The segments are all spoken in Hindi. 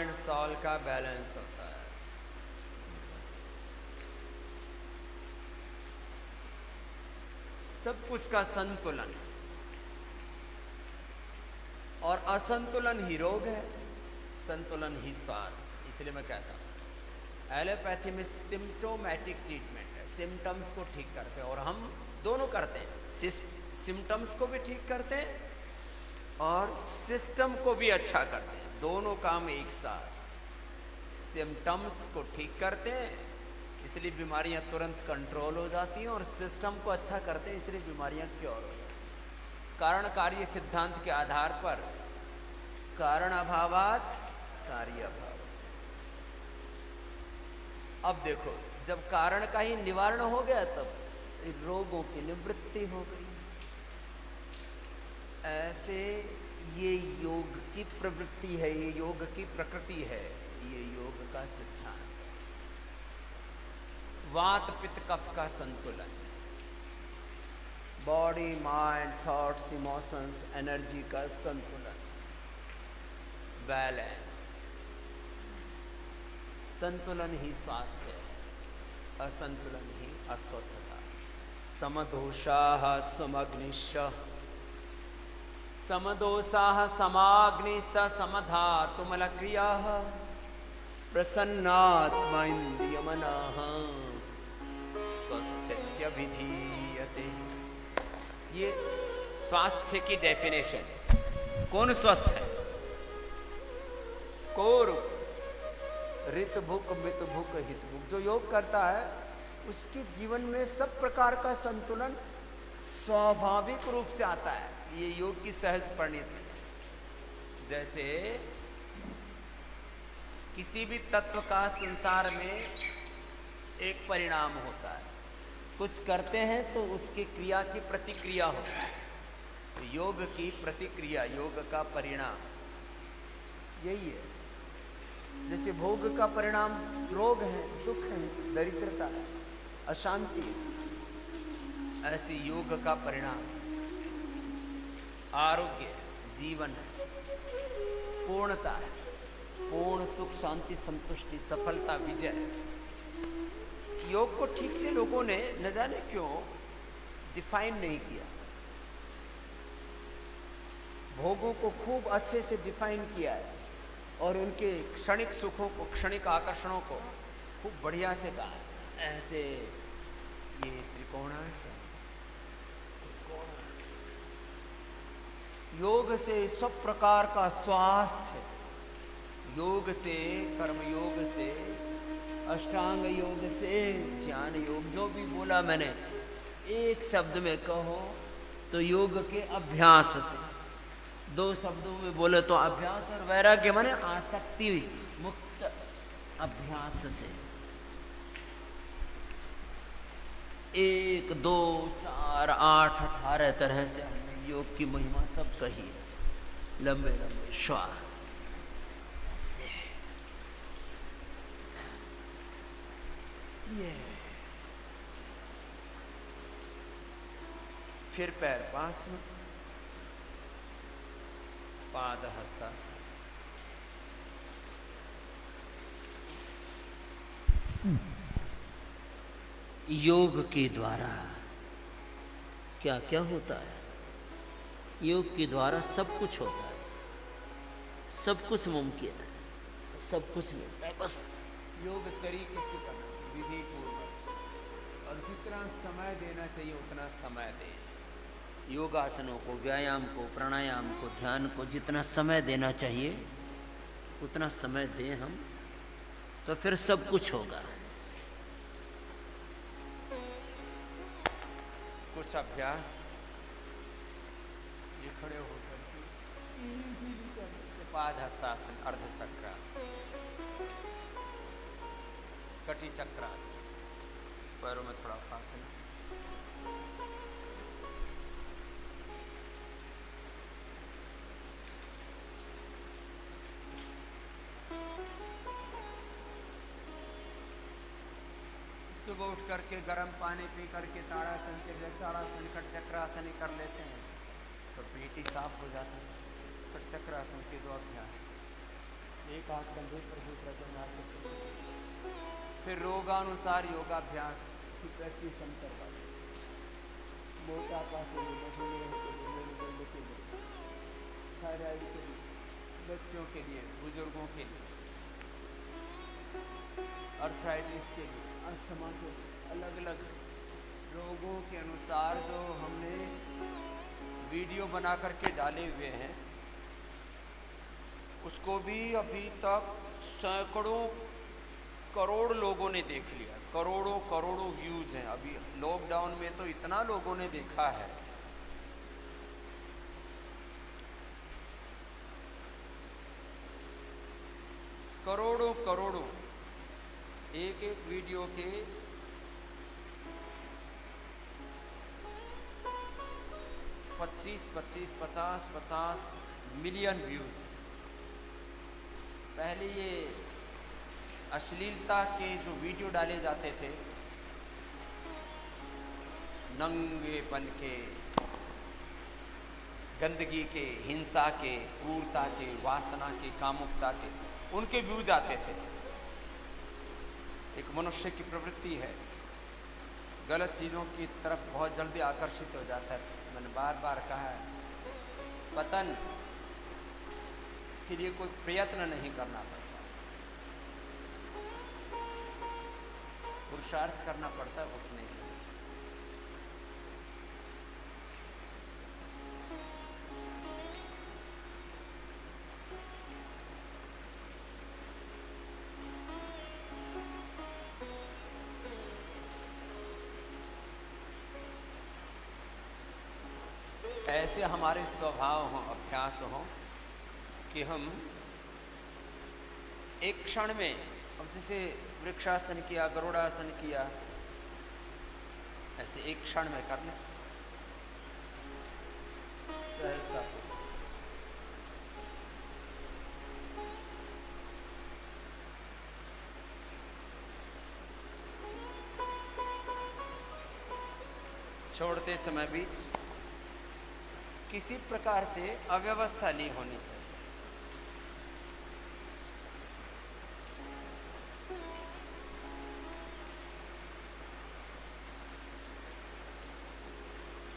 माइंड सोल का बैलेंस होता है। सब कुछ का संतुलन, और असंतुलन ही रोग है, संतुलन ही स्वास्थ्य। इसलिए मैं कहता हूं एलोपैथी में सिम्टोमेटिक ट्रीटमेंट है, सिम्टम्स को ठीक करते हैं, और हम दोनों करते हैं, सिम्टम्स को भी ठीक करते हैं और सिस्टम को भी अच्छा करते हैं, दोनों काम एक साथ। सिम्टम्स को ठीक करते हैं इसलिए बीमारियां तुरंत कंट्रोल हो जाती हैं, और सिस्टम को अच्छा करते हैं इसलिए बीमारियां क्योर हो जाती हैं। कारण कार्य सिद्धांत के आधार पर कारण अभावात कार्य अभाव। अब देखो, जब कारण का ही निवारण हो गया तब रोगों की निवृत्ति हो गई। ऐसे ये योग की प्रवृत्ति है, ये योग की प्रकृति है, ये योग का सिद्धांत। वात पित्त कफ का संतुलन, body mind thoughts emotions energy का संतुलन, बैलेंस। संतुलन ही स्वास्थ्य है, असंतुलन ही अस्वस्थता। समदोषाः समग्निश्च, समदोषाः समाग्निश्च समधातुमलक्रियाः प्रसन्नात्मा इन्द्रियमनः स्वस्थ्यभिधीयते। ये स्वास्थ्य की डेफिनेशन। कौन स्वस्थ है? कोरुप ऋत भुक मित भुक हित भुक। जो योग करता है उसके जीवन में सब प्रकार का संतुलन स्वाभाविक रूप से आता है। ये योग की सहज परिणति है। जैसे किसी भी तत्व का संसार में एक परिणाम होता है, कुछ करते हैं तो उसकी क्रिया की प्रतिक्रिया होती है। तो योग की प्रतिक्रिया, योग का परिणाम यही है। जैसे भोग का परिणाम रोग है, दुख है, दरिद्रता है, अशांति है, ऐसे योग का परिणाम आरोग्य, जीवन है, पूर्णता है, पूर्ण सुख शांति संतुष्टि सफलता विजय। योग को ठीक से लोगों ने न जाने क्यों डिफाइन नहीं किया, भोगों को खूब अच्छे से डिफाइन किया है और उनके क्षणिक सुखों को, क्षणिक आकर्षणों को खूब बढ़िया से कहा है। ऐसे ये त्रिकोणांश है, योग से सब प्रकार का स्वास्थ्य, योग से कर्म योग से अष्टांग योग से ज्ञान योग, जो भी बोला मैंने एक शब्द में कहो तो योग के अभ्यास से, दो शब्दों में बोले तो अभ्यास और वैराग्य माने आसक्ति मुक्त अभ्यास से। 1 2 4 8 18 तरह से हमने योग की महिमा सब कही है। लंबे लंबे श्वास, ये फिर पैर पास में, पाद हस्तासन। योग के द्वारा क्या क्या होता है? योग के द्वारा सब कुछ होता है, सब कुछ मुमकिन है, सब कुछ मिलता है। बस योग तरीके से करना, विधि पूर्वक, और जितना समय देना चाहिए उतना समय दें। योगासनों को, व्यायाम को, प्राणायाम को, ध्यान को जितना समय देना चाहिए उतना समय दें हम, तो फिर सब कुछ होगा। कुछ अभ्यास ये खड़े होकर के पाद हस्तासन, अर्ध चक्रासन, कटी चक्रासन, पैरों में थोड़ा फासला, सुबह उठ करके गर्म पानी पी करके ताड़ासन के ताड़ासन कट चक्रासन कर लेते हैं तो पेट ही साफ हो जाता है। कट चक्रासन के 2 अभ्यास, एक हाथ कंधे पर, दूसरा जंघार पर। फिर रोगानुसार योगाभ्यास की प्रैक्टिस हम करवाते हैं। मोटापा के लिए, मधुमेह के लिए, मेरुदंड के लिए, थायराइड के लिए, बच्चों के लिए, बुजुर्गों के लिए, अर्थराइटिस के लिए, अस्थमा के लिए, अलग अलग रोगों के अनुसार जो हमने वीडियो बना करके डाले हुए हैं, उसको भी अभी तक सैकड़ों करोड़ लोगों ने देख लिया। करोड़ों करोड़ों व्यूज हैं। अभी लॉकडाउन में तो इतना लोगों ने देखा है। करोड़ों करोड़ों, एक एक वीडियो के 25-25, 50-50 मिलियन व्यूज। पहले ये अश्लीलता के जो वीडियो डाले जाते थे, नंगेपन के, गंदगी के, हिंसा के, क्रूरता के, वासना के, कामुकता के, उनके व्यूज आते थे। एक मनुष्य की प्रवृत्ति है, गलत चीज़ों की तरफ बहुत जल्दी आकर्षित हो जाता है। मैंने बार बार कहा है, पतन के लिए कोई प्रयत्न नहीं करना पड़ता, पुरुषार्थ करना पड़ता है उठने के लिए। ऐसे हमारे स्वभाव हों, अभ्यास हों कि हम एक क्षण में, अब जैसे वृक्षासन किया, गरुड़ासन किया, ऐसे एक क्षण में कर लें सहजता। छोड़ते समय भी किसी प्रकार से अव्यवस्था नहीं होनी चाहिए।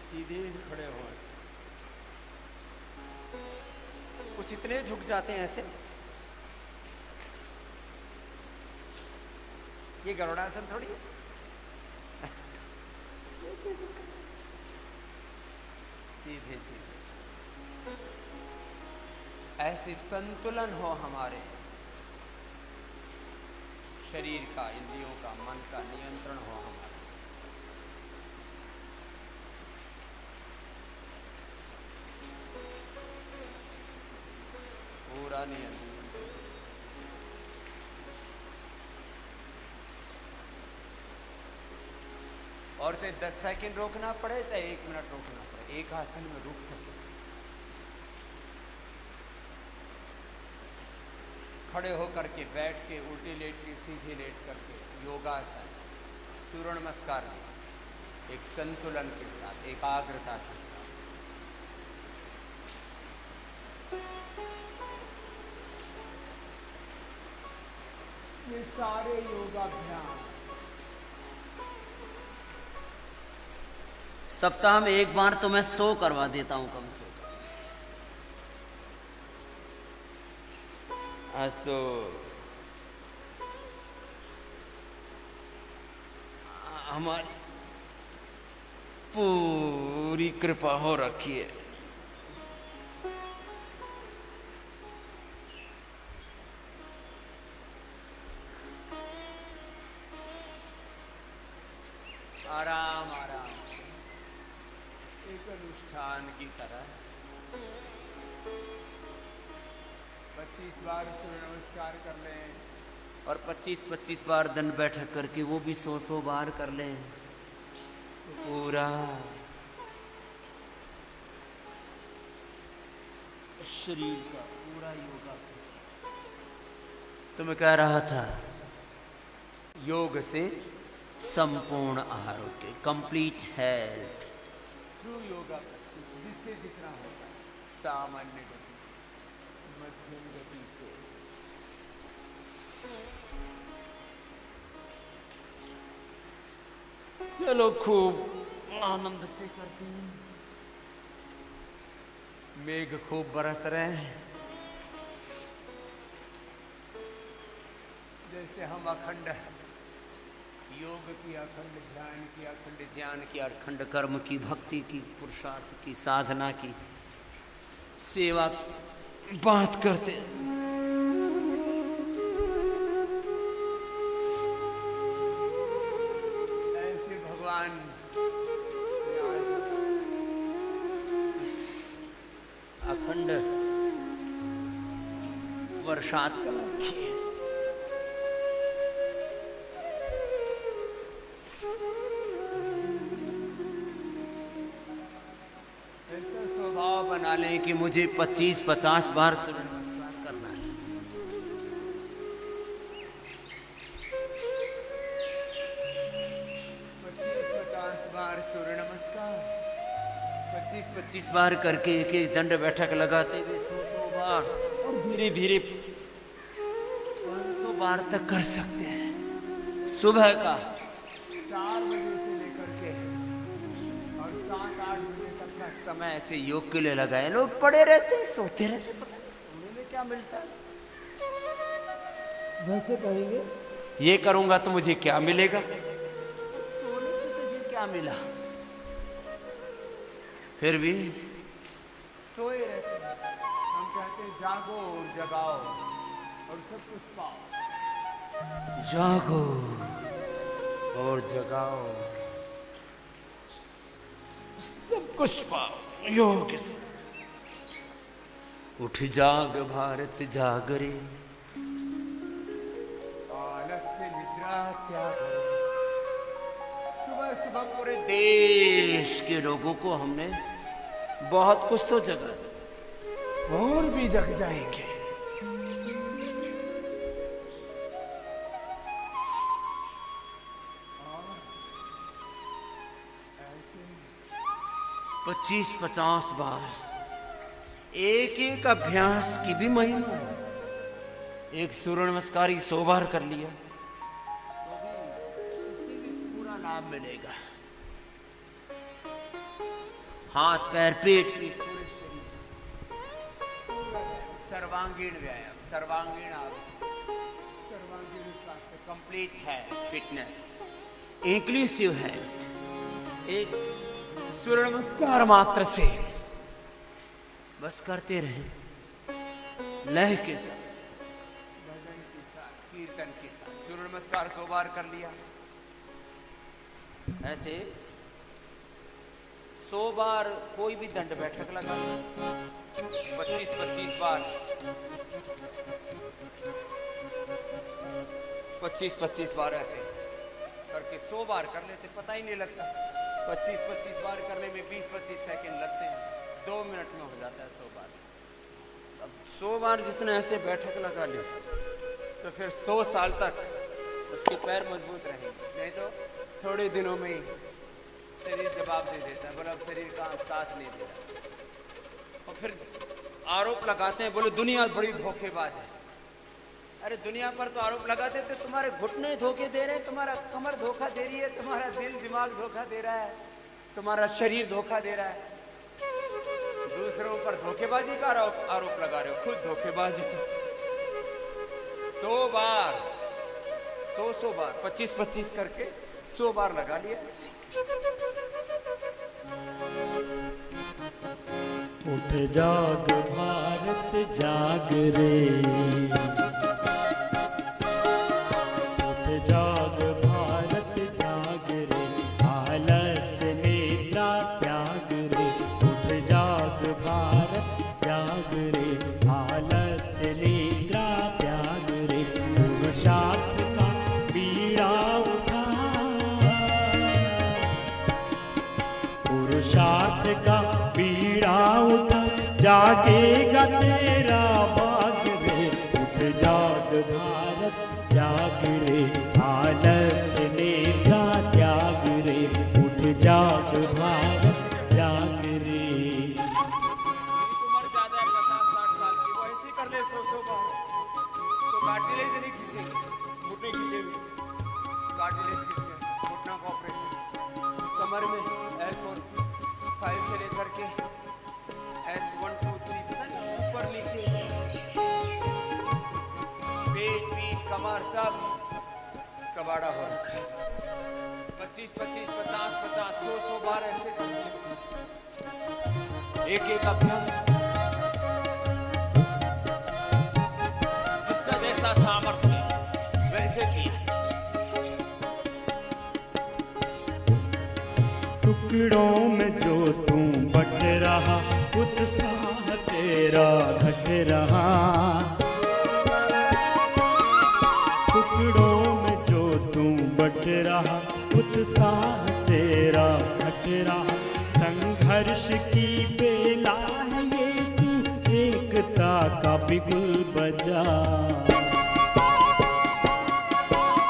सीधे खड़े हो, कुछ इतने झुक जाते हैं ऐसे। ये गरुड़ासन थोड़ी है। सीधे सीधे ऐसे संतुलन हो हमारे शरीर का, इंद्रियों का, मन का नियंत्रण हो हमारा। पूरा नियंत्रण। और चाहे 10 सेकंड रोकना पड़े, चाहे 1 मिनट रोकना पड़े, एक आसन में रुक सके। खड़े होकर के, बैठ के, उल्टे लेट के, सीधे लेट करके, योगासन, सूर्य नमस्कार में एक संतुलन के साथ, एकाग्रता के साथ। ये सारे योगाभ्यास सप्ताह में एक बार तो मैं 100 करवा देता हूं कम से कम। आज तो हमारी पूरी कृपा हो रखी है। आराम आराम, एक अनुष्ठान की तरह 25 बार सूर्य नमस्कार कर लें, और 25-25 बार दंड बैठक करके वो भी 100-100 बार कर लें। पूरा शरीर का पूरा योगा। तो मैं कह रहा था, योग से संपूर्ण आरोग्य, कंप्लीट हेल्थ, थ्रू योगा जिससे जितना होता है, सामान्य गति, मध्यम गति से चलो खूब आनंद से करते हैं। मेघ खूब बरस रहे हैं, जैसे हम अखंड योग की, अखंड ध्यान की, अखंड ज्ञान की, अखंड कर्म की, भक्ति की, पुरुषार्थ की, साधना की, सेवा बात करते हैं। ऐसे भगवान अखंड वर्षात की ऐसा स्वभाव बना लें कि मुझे 25-50 बार सूर्य नमस्कार करना है। 25-50 बार सूर्य नमस्कार, 25-25 बार करके एक एक दंड बैठक लगाते हुए 100 बार और धीरे धीरे 500 बार तक कर सकते हैं। सुबह का 4 बजे से लेकर के और 7-8 बजे तक का समय ऐसे योग के लिए लगाए। लोग पड़े रहते हैं, सोते रहते हैं, सोने में क्या मिलता है? वैसे कहेंगे ये करूंगा तो मुझे क्या मिलेगा? सोने से तुझे क्या मिला? फिर भी सोए रहते हैं। हम कहते हैं जागो और जगाओ और सब कुछ पाओ। जागो और जगाओ, सब कुछ पाओ योग से। उठ जाग भारत जाग रे, आलस्य निद्रा त्याग। सुबह सुबह पूरे देश के लोगों को हमने बहुत कुछ तो जगा दिया, और भी जग जाएंगे। 25-50 बार एक एक अभ्यास की भी महिमा है। एक सूर्य नमस्कार ही 100 बार कर लिया तो भी पूरा लाभ मिलेगा। हाथ पैर पेट पीठ पूरे शरीर, सर्वांगीण व्यायाम, सर्वांगीण आरोग्य, सर्वांगीण स्वास्थ्य, कंप्लीट है फिटनेस, इंक्लूसिव हेल्थ। एक सूर्य नमस्कार मात्र से बस करते रहे, लय के साथ, भजन के साथ, कीर्तन के साथ। सूर्य नमस्कार 100 बार कर लिया। ऐसे 100 बार कोई भी दंड बैठक लगा, 25-25 बार, 25-25 बार ऐसे करके 100 बार कर लेते, पता ही नहीं लगता। 25-25 बार करने में 20-25 सेकंड लगते हैं, 2 मिनट में हो जाता है 100 बार। अब 100 बार जिसने ऐसे बैठक लगा ली तो फिर 100 साल तक उसके पैर मजबूत रहेंगे, नहीं तो थोड़े दिनों में ही शरीर जवाब दे देता है, बोले अब शरीर का साथ नहीं दे रहा। और फिर आरोप लगाते हैं, बोले दुनिया बड़ी धोखेबाज है। अरे दुनिया पर तो आरोप लगाते थे, तुम्हारे घुटने धोखे दे रहे हैं, तुम्हारा कमर धोखा दे रही है, तुम्हारा दिल दिमाग धोखा दे रहा है, तुम्हारा शरीर धोखा दे रहा है। दूसरों पर धोखेबाजी का आरोप लगा रहे हो, खुद धोखेबाजी का। 100 बार, 100 बार, 25-25 करके 100 बार लगा लिया। उठ जाग भारत जाग रे, उठ जाग भारत जाग रे, आलस्य निद्रा त्याग रे। उठ जाग भारत जाग रे, आलस्य निद्रा त्याग रे। पुरुषार्थ का बीड़ा उठा, पुरुषार्थ का बीड़ा उठा, जागेगा तेरा भाग रे। उठ जाग भारत जाग रे, आलस्य निद्रा त्याग रे। उठ जाग भारत जाग रे। उम्र ज्यादा है, 50-60 साल की, वो ऐसे ही कर ले 100 बार, तो कार्टिलेज नहीं खींचेगी, घुटने खींचेगी, कार्टिलेज खींचेगी, घुटना का ऑपरेशन। साहब कबाड़ा हो रखा है। 25 25 50 50 100 100 बार ऐसे करते, एक एक अभ्यास, जिसका जैसा सामर्थ्य वैसे किया। टुकड़ों में जो तू बट रहा, उत्साह तेरा घट रहा। टुकड़ों में जो तू बट रहा, उत्साह तेरा घट रहा। संघर्ष की बेला है ये तू, एकता का बिगुल बजा।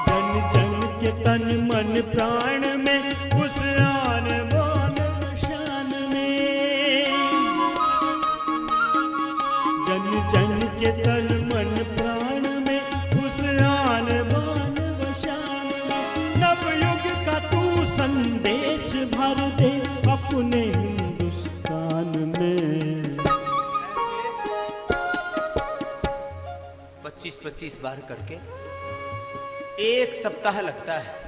जन जन के तन मन प्राण में, उस आन बान शान में। जन जन के तन मन प्राण में, उस आन बान शान में। नवयुग का तू संदेश भर दे अपने हिंदुस्तान में। 25-25 बार करके एक सप्ताह लगता है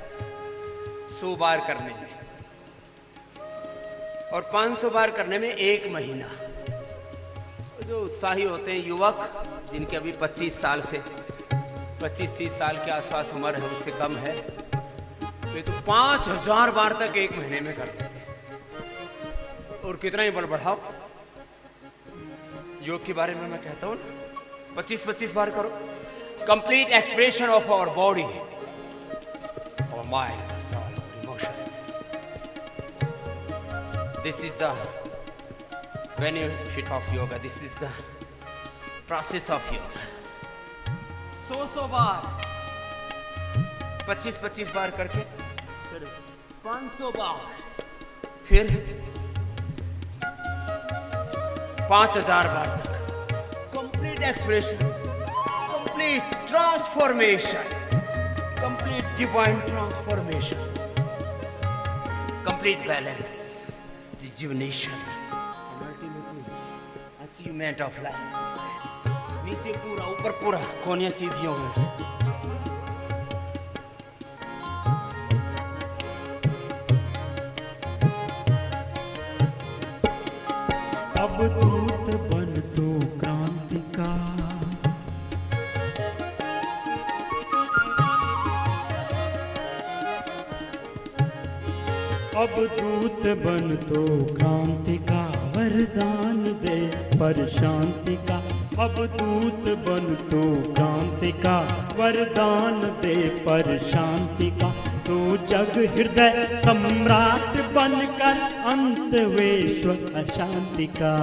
100 बार करने में, और 500 बार करने में 1 महीना। जो उत्साही होते हैं युवक, जिनके अभी 25 साल से 25-30 साल के आसपास उम्र है, उससे कम है, वे तो 5000 बार तक 1 महीने में कर लेते हैं। और कितना ही बल बढ़ाओ, योग के बारे में मैं कहता हूँ 25-25 बार करो। Complete expression of our body, our mind, our soul, emotions. This is the benefit of yoga. This is the process of yoga. 100 बार 25-25 बार करके, फिर 500 बार, फिर 5000 बार तक। Complete expression, complete transformation, complete divine transformation, complete balance, rejuvenation, achievement of life. नीचे पूरा, ऊपर पूरा, कोने सीधियों में से। अब दूत बन तो क्रांति का, अब दूत बन तो क्रांति का, वरदान दे पर शांति का। अब दूत बन तो क्रांति का, वरदान दे पर शांति का। तू जग हृदय सम्राट बनकर, अंत विश्व अशांति का।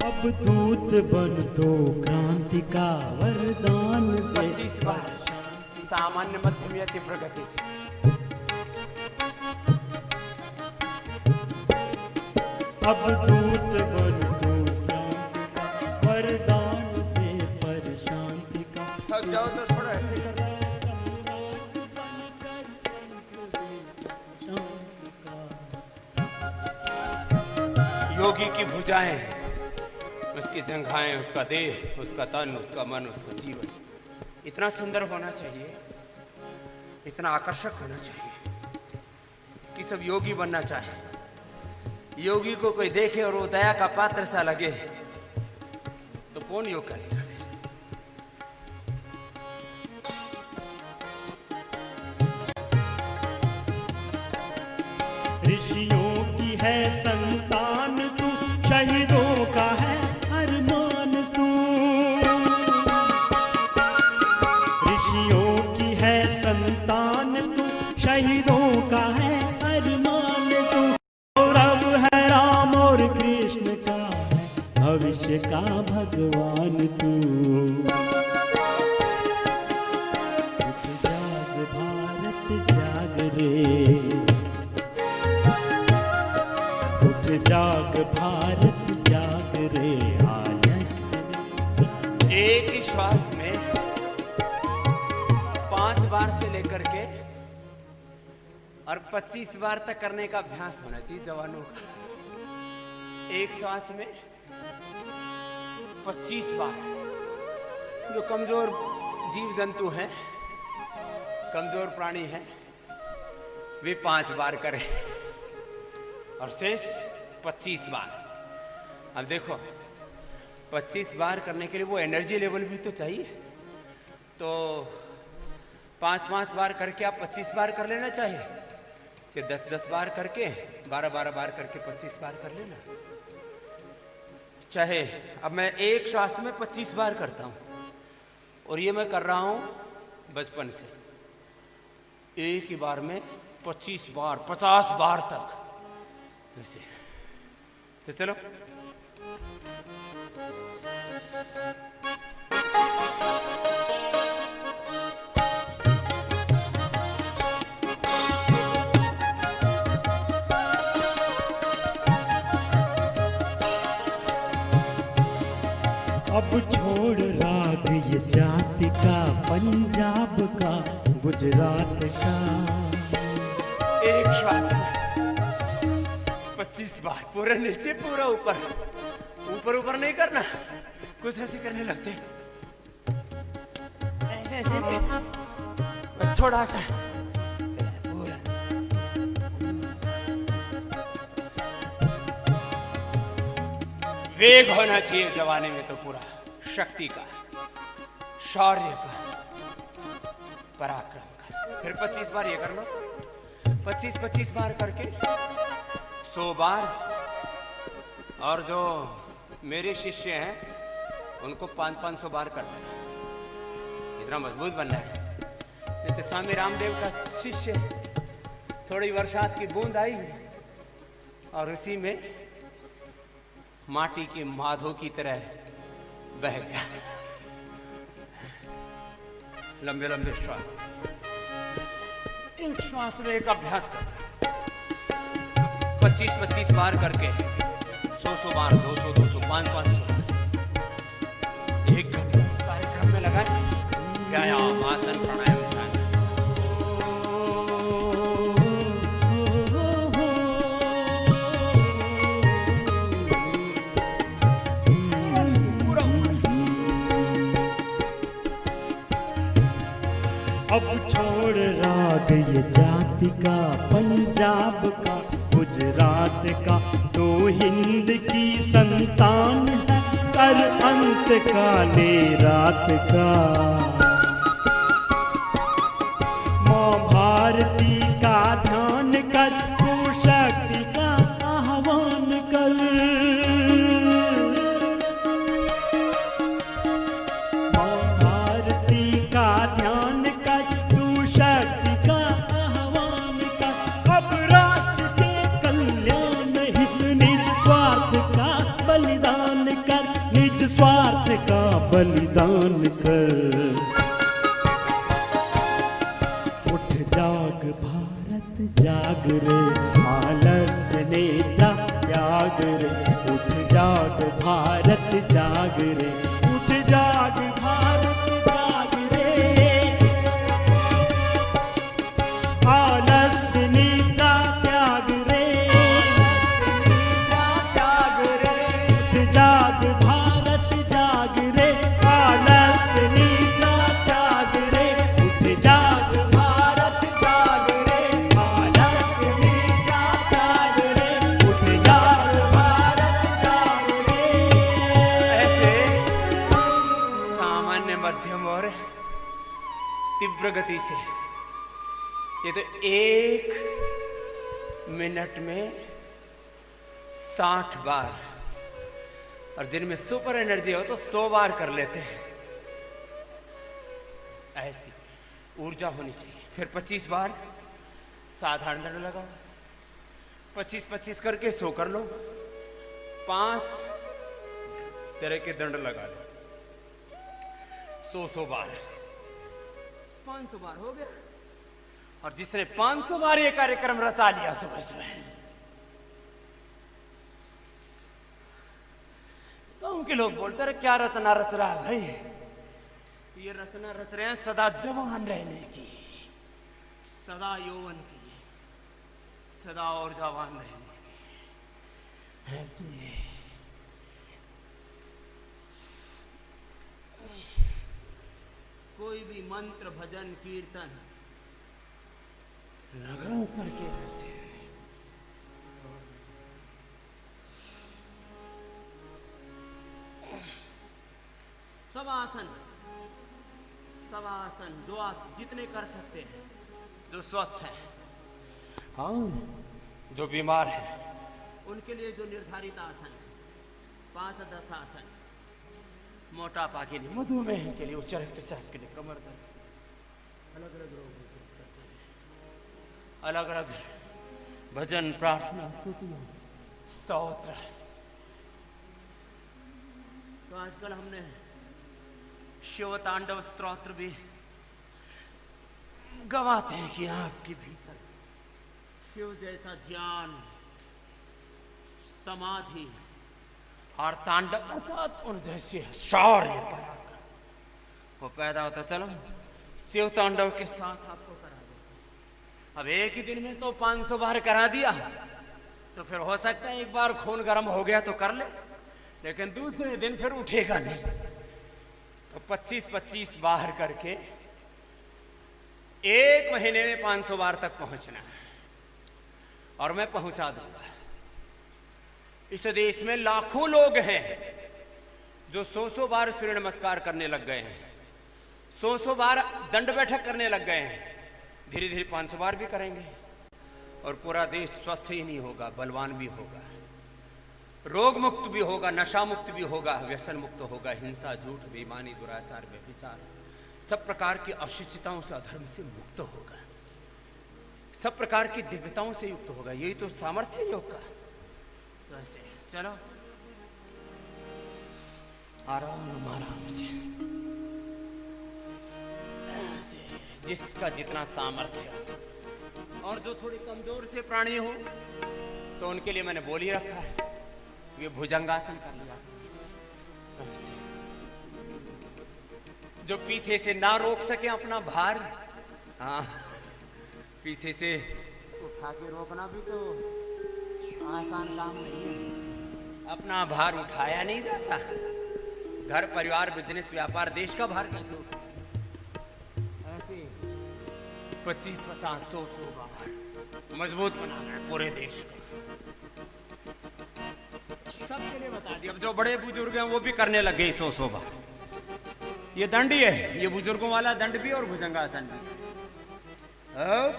अब दूत बन तो क्रांति का, वरदान दे 25 बार सामान्य मध्यम या तीव्र गति से। अब दूत बन तो क्रांति का, वरदान दे पर शांति का। थक जाओ तो थोड़ा ऐसे कर। योगी की भुजाएं, उसकी जंघाएं, उसका देह, उसका तन, उसका मन, उसका जीवन इतना सुंदर होना चाहिए, इतना आकर्षक होना चाहिए कि सब योगी बनना चाहे। योगी को कोई देखे और वो दया का पात्र सा लगे तो कौन योग करेगा? ऋषियों की है संतान तू, शहीदों का है अरमान तू। ऋषियों की है संतान तू, शहीदों का है अरमान तू। गौरव है राम और कृष्ण का है, भविष्य का भगवान तू। उठ जाग भारत जाग रे, उठ जाग भारत जाग रे, आलस्य एक ही श्वास में 5 बार से लेकर के और 25 बार तक करने का अभ्यास होना चाहिए जवानों का। एक श्वास में 25 बार। जो कमजोर जीव जंतु हैं, कमजोर प्राणी हैं, वे 5 बार करें और शेष 25 बार। अब देखो 25 बार करने के लिए वो एनर्जी लेवल भी तो चाहिए, तो 5-5 बार करके आप 25 बार कर लेना चाहिए, चाहे 10-10 बार करके 12-12 बार करके 25 बार कर लेना। चाहे अब मैं एक श्वास में 25 बार करता हूं और ये मैं कर रहा हूं बचपन से, एक ही बार में 25 बार 50 बार तक ऐसे। तो चलो अब छोड़ राग ये जाति का, पंजाब का, गुजरात का। एक श्वास में 25 बार, पूरा नीचे पूरा ऊपर, ऊपर ऊपर नहीं करना, कुछ ऐसे करने लगते ऐसे ऐसे नहीं, थोड़ा सा पूरा। वेग होना चाहिए जवानी में, तो पूरा शक्ति का, शौर्य का, पराक्रम का। फिर 25 बार ये कर लो, 25-25 बार करके 100 बार। और जो मेरे शिष्य हैं उनको 500-500 बार करना है, इतना मजबूत बनना है। जैसे स्वामी रामदेव का शिष्य, थोड़ी बरसात की बूंद आई और उसी में माटी के माधो की तरह बह गया। लंबे लंबे श्वास, एक श्वास में एक अभ्यास करना, 25-25 बार करके 100-100 बार, 200-200, 500-500 एक घंटे कार्यक्रम में लगाए। व्यायाम, आसन, प्राणायाम, ध्यान। अब छोड़ राग ये जाति का, पंजाब का, गुजरात का। तो हिंद की संतान है, कर अंत काले रात का। माँ भारती का ध्यान कर, तू शक्ति का आह्वान कर। माँ भारती का ध्यान कर, तू शक्ति का आह्वान कर। अब राष्ट्र के कल्याण हित निज स्वार्थ का बलिदान कर, निज स्वार्थ का बलिदान कर। उठ जाग भारत जाग रे, आलस्य नेता त्याग रे। उठ जाग भारत जाग रे, उठ जाग भारत जाग रे। आलस्य नेता त्याग रे, उठ जाग भारत जाग रे। आलस्य नेता त्याग रे, उठ जाग भारत जाग रे। आलस्य नेता त्याग रे, उठ जाग भारत जाग रे। ऐसे सामान्य, मध्यम और तीव्र गति से, ये तो 1 मिनट में 60 बार, और जिनमें सुपर एनर्जी हो तो 100 बार कर लेते हैं। ऐसी ऊर्जा होनी चाहिए। फिर 25 बार साधारण दंड लगाओ, 25-25 करके 100 कर लो, 5 तरह के दंड लगा लो, 100 बार, 500 बार हो गया। और जिसने 500 बार ये कार्यक्रम रचा लिया सुबह सुबह, गांव के लोग बोलते रहे क्या रचना रच रहा है भाई। ये रचना रच रहे हैं सदा जवान रहने की, सदा यौवन की, सदा और जवान रहेंगे। कोई भी मंत्र भजन कीर्तन लगा करके ऐसे सब आसन जो आप जितने कर सकते हैं, जो स्वस्थ हैं, हाँ, जो बीमार हैं, उनके लिए जो निर्धारित आसन है, 5-10 आसन, मोटापा के लिए, मधुमेह के लिए, उच्च रक्तचाप के लिए, कमर दर्द, अलग अलग रोग करते हैं, अलग अलग भजन, प्रार्थना, स्तोत्र। तो आजकल हमने शिव तांडव स्तोत्र भी गवाते हैं कि आपके भीतर शिव जैसा ज्ञान, समाधि और तांडव उन जैसे शौर्य पराक्रम वो पैदा होता। चलो शिव तांडव के साथ आपको करा दो। अब एक ही दिन में तो 500 बार करा दिया तो फिर हो सकता है एक बार खून गर्म हो गया तो कर ले, लेकिन दूसरे दिन फिर उठेगा नहीं। तो 25-25 बार करके एक महीने में 500 बार तक पहुंचना है और मैं पहुंचा दूंगा। इस देश में लाखों लोग हैं जो 100 बार सूर्य नमस्कार करने लग गए हैं, 100 बार दंड बैठक करने लग गए हैं। धीरे धीरे 500 बार भी करेंगे और पूरा देश स्वस्थ ही नहीं होगा, बलवान भी होगा, रोग मुक्त भी होगा, नशा मुक्त भी होगा, व्यसन मुक्त होगा, हिंसा, झूठ, बेईमानी, दुराचार, व्यभिचार, सब प्रकार की अशुचिताओं से, अधर्म से मुक्त होगा, सब प्रकार की दिव्यताओं से युक्त होगा। यही तो सामर्थ्य है योग का। तो ऐसे चलो आराम से, ऐसे जिसका जितना सामर्थ्य, और जो थोड़ी कमजोर से प्राणी हो तो उनके लिए मैंने बोल ही रखा है, ये भुजंगासन कर लिया। जो पीछे से ना रोक सके अपना भार, हाँ, पीछे से उठा के रोकना भी तो आसान काम नहीं है। अपना भार उठाया नहीं जाता। घर, परिवार, बिजनेस, व्यापार, देश का भार कैसे उठा? ऐसे 25-50-100 बार मजबूत बनाना है पूरे देश को। सबके लिए बता दिया। अब जो बड़े बुजुर्ग हैं वो भी करने लग गए 100 बार। ये दंड ही है, ये बुजुर्गों वाला दंड भी और भुजंगासन भी।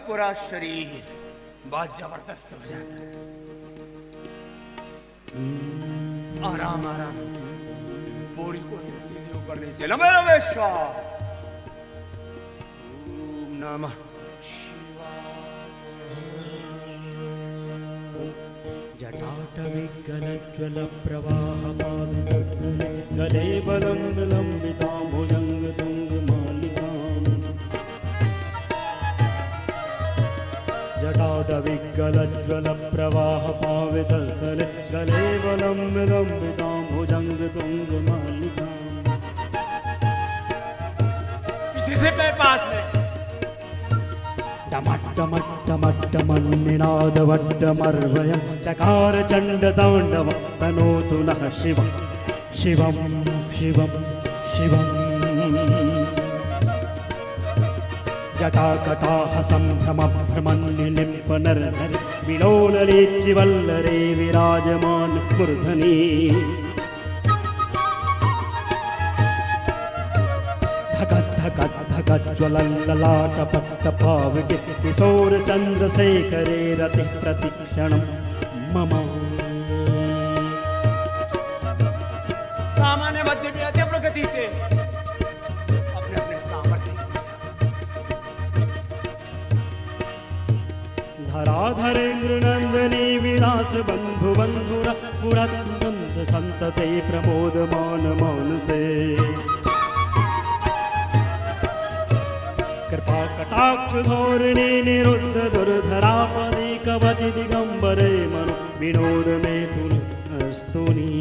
पूरा शरीर बहुत जबरदस्त हो जाता है। आराम आराम से बॉडी को सीधे ऊपर नीचे, लंबे लंबे श्वास। ओम नमः जटाटविकलज्वलप्रवाहपावितस्तुले गले बलं विलम्बितां भुजङ्गतुङ्गमालिकाम्। जटाटविकलज्वलप्रवाहपावितस्थले गले बलं विलम्बितां भुजङ्गतुङ्गमालिकाम्। किसी से पैर पास में डमट्टमट्टमट्टमन्निनादवट्टमर्वयं चकार चण्डताण्डवं तनोतु नः शिवं शिवं शिवं शिवम्। जटाकटाः सम्भ्रमभ्रमन्निलिम्पनर्धरि विलोललेच्चिवल्लरे विराजमान मूर्धनि। धगद्धगद्धगज्ज्वलल्ललाटपट्टपावके किशोरचन्द्रशेखरे रतिः प्रतिक्षणं मम। सामान्य मध्य में अति प्रगति से अपने अपने सामर्थ्य धराधरेन्द्र नंदनी विलास बंधु बंधुरा पुरंद संतते प्रमोदमान मानसे। कृपा कटाक्ष धोरणे निरुद्ध दुर्धरापदे कवच दिगंबरे मनो विनोद में तुल स्तुनी।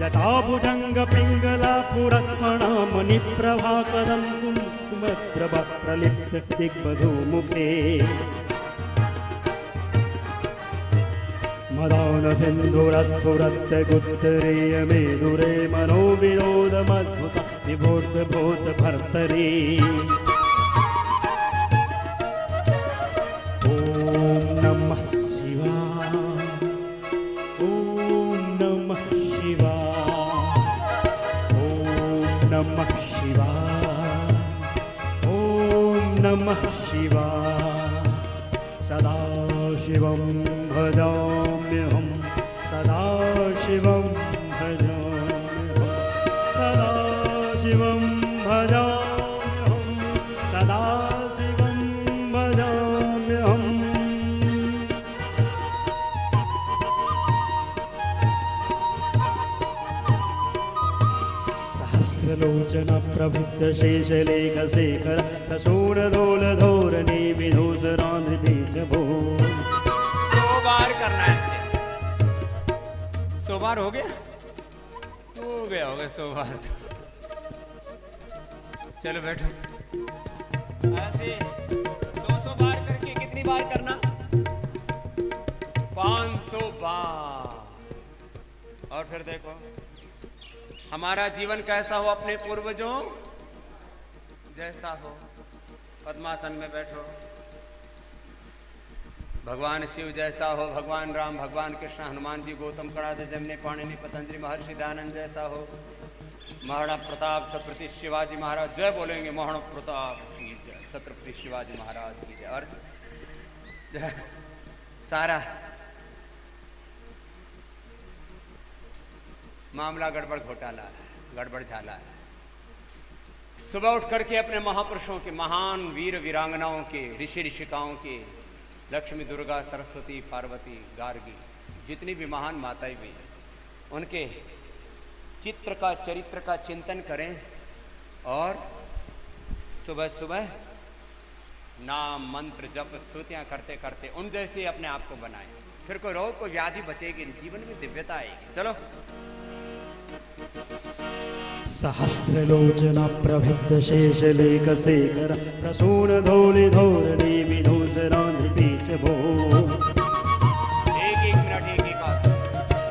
जटाभुजंग पिंगला पुरत्मणा मणिप्रभा कदंतुम मद्रव प्रलिप्त दिग्बधूमुखे मदान सिन्धुरस्फुरद्गुत्तरीय मेदुरे मनोविनोदमद्भुत विभूतभूत भर्तरी ॐ नमः शिवाय ॐ नमः शिवाय ॐ नमः शिवाय ॐ नमः शिवाय सदाशिवं भजाम्यहं सदाशिवं भजाम्यहं सदाशिवं भजाम्यहं सदाशिवं भजाम्यहम् सहस्रलोचन प्रभृत शेषलेखशेखर प्रसूरदोलधोरणी विधूसरान्ध्रबीजभो 100 बार करना है इसे। 100 बार हो गया होगा 100 बार तो। चलो बैठो ऐसे 100 बार करके कितनी बार करना 500 बार। और फिर देखो हमारा जीवन कैसा हो अपने पूर्वजों जैसा हो। पद्मासन में बैठो। भगवान शिव जैसा हो, भगवान राम, भगवान कृष्ण, हनुमान जी, गौतम कणाद, जमने, पाणिनि, पतंजलि महर्षि दयानंद जैसा हो। महाराणा प्रताप छत्रपति शिवाजी महाराज जय बोलेंगे। महाराणा प्रताप की जय, छत्रपति शिवाजी महाराज की जय। और सारा मामला गड़बड़ घोटाला है, गड़बड़ झाला है। सुबह उठ करके अपने महापुरुषों के, महान वीर वीरांगनाओं के, ऋषि ऋषिकाओं के, लक्ष्मी, दुर्गा, सरस्वती, पार्वती, गार्गी, जितनी भी महान माताएं भी उनके चित्र का, चरित्र का चिंतन करें और सुबह सुबह नाम मंत्र जप स्तुतियां करते करते उन जैसे अपने आप को बनाएं। फिर कोई रोग, कोई व्याधि बचेगी, जीवन में दिव्यता आएगी। चलो सहस्रलोचन प्रभृत शेषलेखशेखर प्रसूनधौलिधौरणी विधूसरान्ध्रबीजभो एक मिनट एक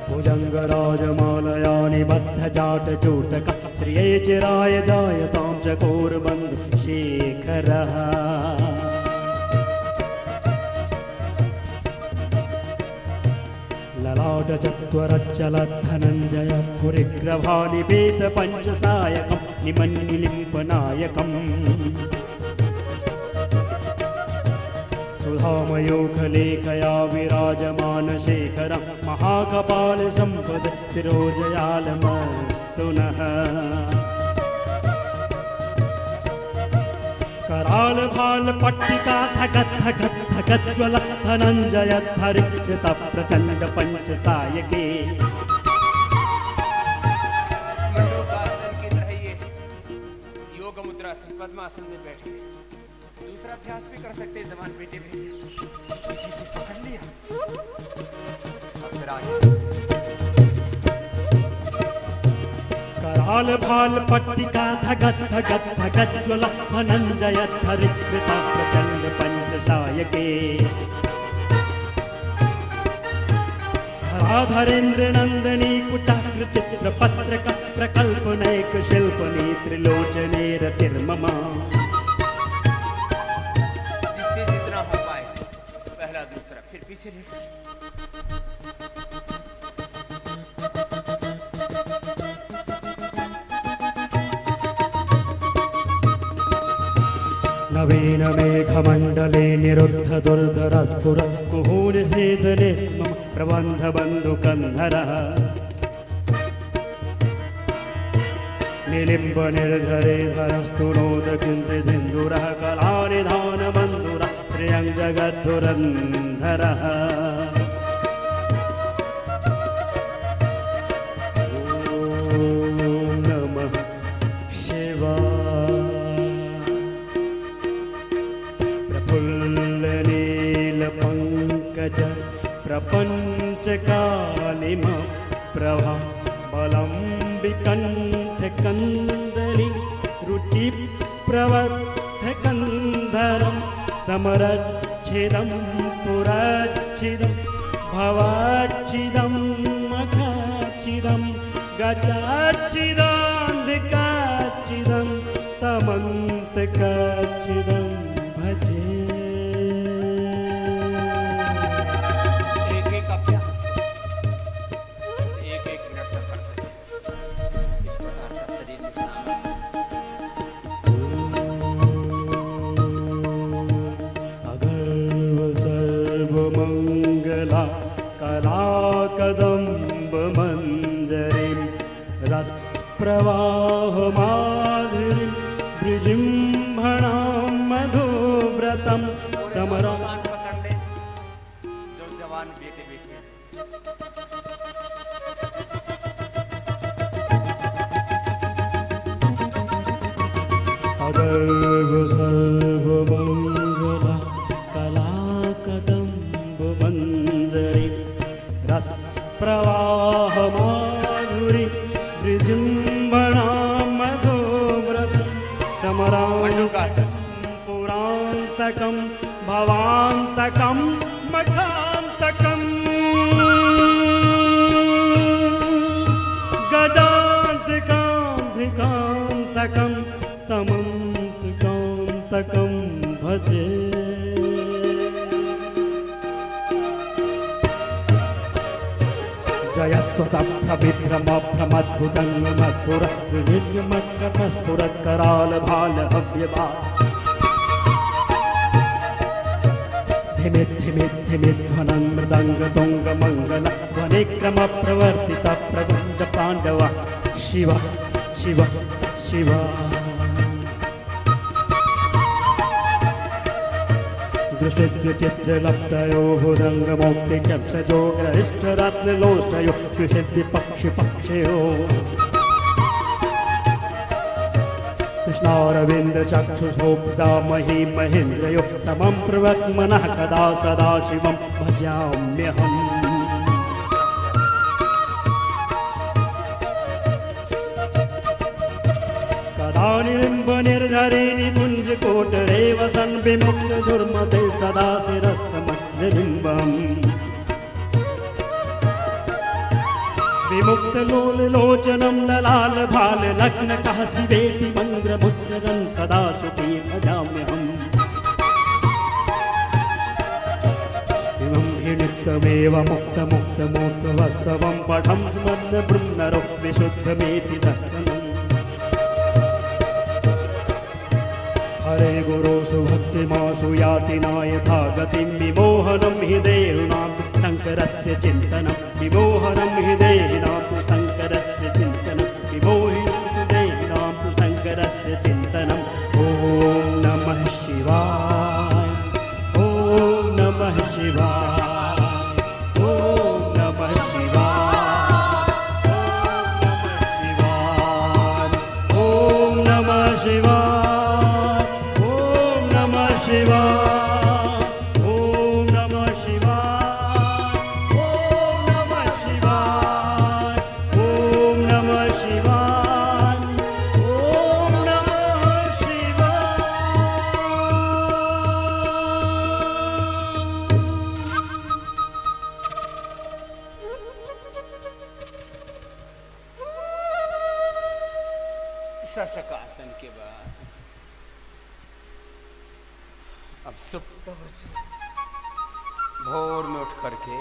भुजङ्गराजमालया निबद्धजाटचूटक श्रिये चिराय जायतां चकोरबन्धु शेखरः ललाट चत्वरच्चलद्धनञ्जय पुरिग्रभानिपेत पञ्चसायकं निमन्निलिम्पनायकम् सुधामयोखलेखया विराजमानशेखरं महाकपालसम्पद शिरोजयालमस्तु नः कराल भाल पट्टिका धगत धगत धगज्ज्वल धनञ्जय धरिकृत प्रचंड पंचसायके मंडूकासन की तरह ये योग मुद्रासन पद्मासन में बैठे। दूसरा अभ्यास भी कर सकते हैं जवान बेटे बेटे। इसी से पकड़ लिया अब फिर आगे। कराल भाल पट्टिका धगत धगत धगज्ज्वल धनञ्जय धरिकृत प्रचंड पंचसायके धराधरेन्द्र नंदनी कुचाग्र चित्र पत्रक प्रकल्पनैक शिल्पनी त्रिलोचने रतिर्ममा जिससे जितना हो पाए पहला दूसरा फिर पीछे देखो। नवीन मेघमण्डले निरुद्ध दुर्धर स्फुर कुहूनिशीतले मम प्रबन्ध बन्धुकन्धरः निलिम्ब निर्झरे धरस्तु नोदकिन्तिधिन्दुरः कलानिधान बन्धुरः प्रियं जगद्धुरन्धरः प्रपञ्चकालिम प्रभा बलं विकण्ठ कन्दली रुचि प्रवर्त समरच्छिदं पुरच्छिदं भवच्छिदं मखच्छिदं गजाच्छिदान्धिकाच्छिदं तमन्तकाच्छिदं भजे। एक एक अभ्यास एक एक मिनट तक कर सके इस प्रकार का शरीर में सामर्थ्य। अगर्व सर्वमङ्गला कलाकदम्ब मञ्जरीं रसप्रवाहमाधुरीं विजृम्भणां मधुव्रतं समरं। जवान पकड़ ले जो जवान बेटे बेटी हैं। अगर्व सर्वमङ्गला कलाकदम्ब मञ्जरीं रसप्रवाहमाधुरीं विजृम्भणां मधुव्रतं समरां मंडूकासन। पुरान्तकं भवान्तकं मखान्तकं गजान्तिकान्तिकान्तकं तमन्तकान्तकं भजे। जयत्वदभ्रमित्रमभ्रमद्भुजङ्गमत्पुरस्फुरत्करालभालहव्यभा धिमिध्वनं मृदङ्गतुङ्गमङ्गल ध्वनिक्रमप्रवर्तितप्रगुण्डपाण्डव शिव शिव शिव। दृश्यचित्रलब्धयोः रङ्गमौक्तिकंसजोग्रहिष्ठरत्नलोष्टयो सुषिद्धिपक्षिपक्षयोः कृष्णारविन्दचक्षुषोब्धामही महेन्द्रयो समं प्रवक्मनः कदा सदा शिवं भजाम्यहम्। कदा निलिम्बनिर्झरे निकुञ्जकोटरे वसन् विमुक्तदुर्मते सदा शिरस्तमज्जलिम्बम्। विमुक्तलोललोचनं ललालभाललग्नकः शिवेति मन्द्रमुद्रं तदा सुखी भजाम्यहम्। इमं हि नित्यमेव मुक्तमुक्तमोक्तवस्तवं पठं स्मन्नबृन्नरो विशुद्धमेति दर्शनम्। हरे गुरोषु भक्तिमासु याति नायथा गतिं विमोहनं हि देहिनां शङ्करस्य चिन्तनं विमोहनं हि देहिनां तु शङ्करस्य चिन्तनं विमोहिनं तु देहिनां तु शङ्करस्य चिन्तनम्। ॐ नमः शिवाय ॐ नमः शिवाय ॐ नमः शिवाय ॐ नमः शिवाय ॐ नमः शिवाय ॐ नमः शिवाय ॐ नमः शिवाय ॐ नमः शिवाय ॐ नमः शिवाय। शशकासन के बाद अब सुप्त भोर में उठ करके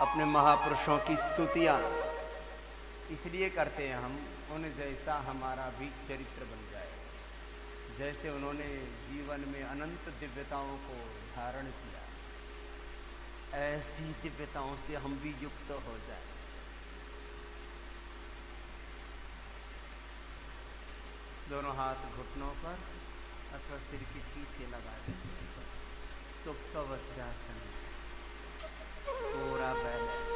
अपने महापुरुषों की स्तुतियां इसलिए करते हैं हम उन जैसा हमारा भी चरित्र बन जाए, जैसे उन्होंने जीवन में अनंत दिव्यताओं को धारण किया, ऐसी दिव्यताओं से हम भी युक्त हो जाए। दोनों हाथ घुटनों पर अथवा सिर के पीछे लगा दें। सुप्त वज्रासन, पूरा बैलेंस।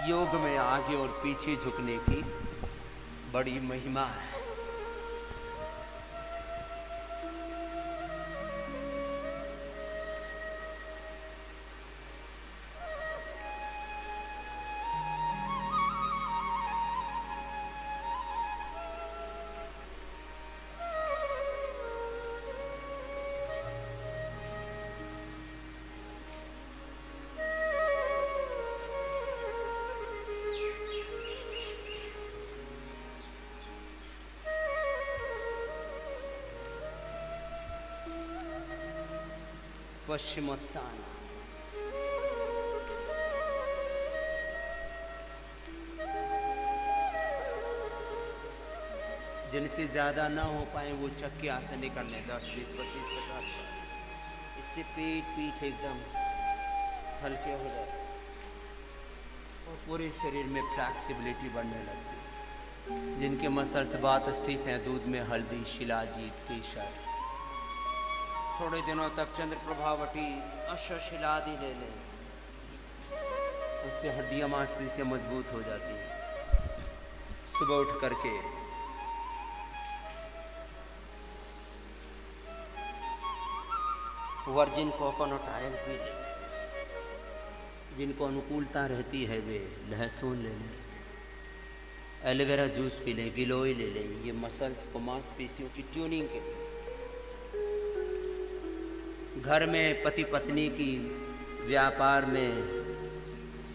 योग में आगे और पीछे झुकने की बड़ी महिमा है। पश्चिमोत्तान। जिनसे ज्यादा ना हो पाए वो चक्के आसन कर लें, 10, 20, 25, 50 बार। इससे पीठ एकदम हल्के हो जाए और पूरे शरीर में फ्लैक्सिबिलिटी बढ़ने लगती है। जिनके मसल्स बहुत स्टिफ हैं, दूध में हल्दी, शिलाजीत, केसर, थोड़े दिनों तक चंद्र प्रभावटी अश्वशिलादि ले लें, उससे हड्डियां मांसपेशियां मजबूत हो जाती हैं। सुबह उठ करके वर्जिन कोकोनट ऑयल पी लें। जिनको अनुकूलता रहती है वे लहसुन ले लें, एलोवेरा जूस पी लें, गिलोय ले लें। ये मसल्स को, मांसपेशियों की ट्यूनिंग के लिए। घर में पति पत्नी की, व्यापार में